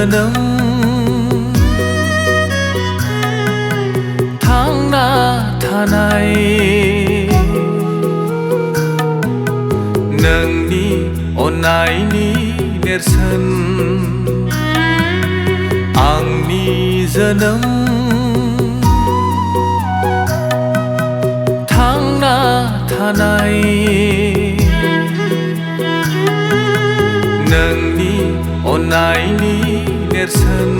जोनोम थांना थानाय नोंनि अननायनि नेरसोन आंनि जोनोम थांना थानाय नोंनि अननायनि नेरसोन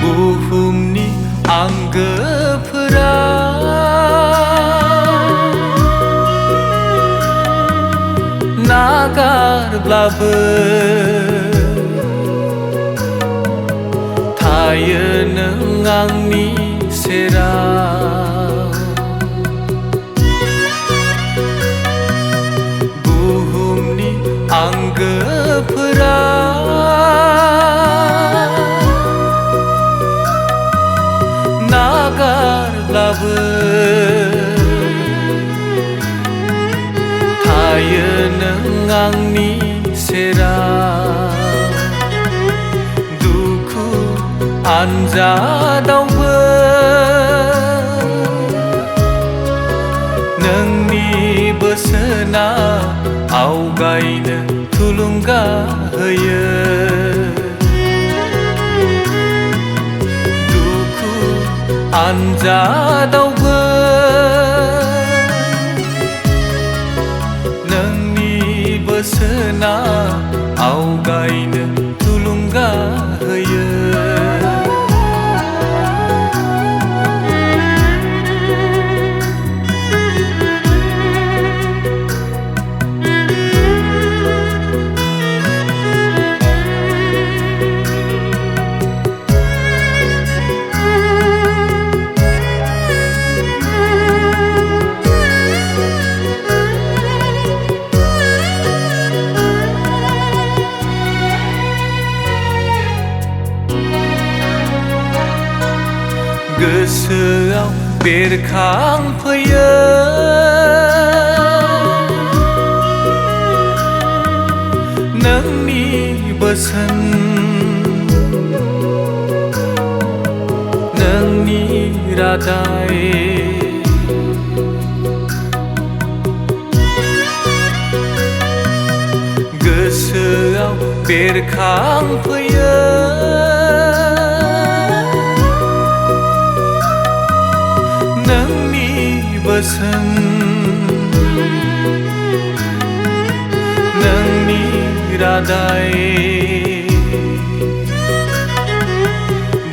बुहुमनि आंगोफोरा नागारब्लाबो थायो नों आंनि सेराव बुहुमनि आंगोफोरा नागारब्लाबो थायो नों आंनि सेराव दुखु आनजादावबो नोंनि बोसोना आवगायनो थुलुंगा होयो आनजादावबो नोंनि बोसोना आवगायनो थुलुंगा होयो गोसोआव बेरखांफैयो नोंनि बोसोन नोंनि रादाय गोसोआव बेरखांफैयो नोंनि बोसोन नोंनि रादाय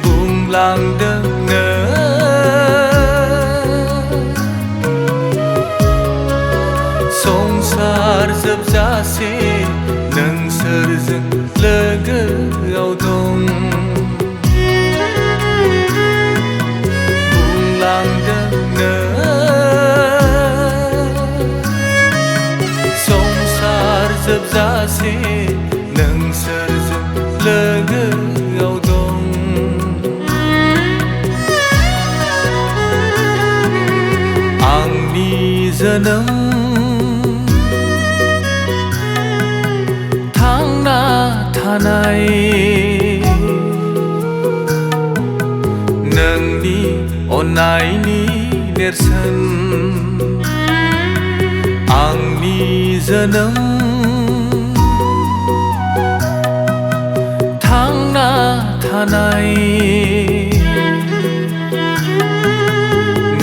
बुंलांदों संसार जोबजासे नोंसोरजों लोगोआव दं संसार जोबजासे नोंसोरजों लोगोआव दं आंनि जोनोम थांना थानाय नोंनि अननायनि नेरसोन जोनोम थांना थानाय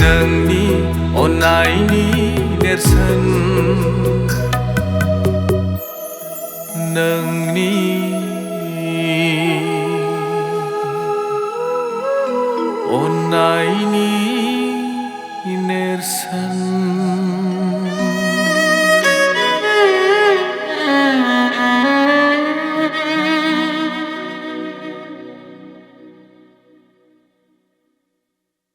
नोंनि अननायनि नेरसोन नोंनि अननायनि नेरसोन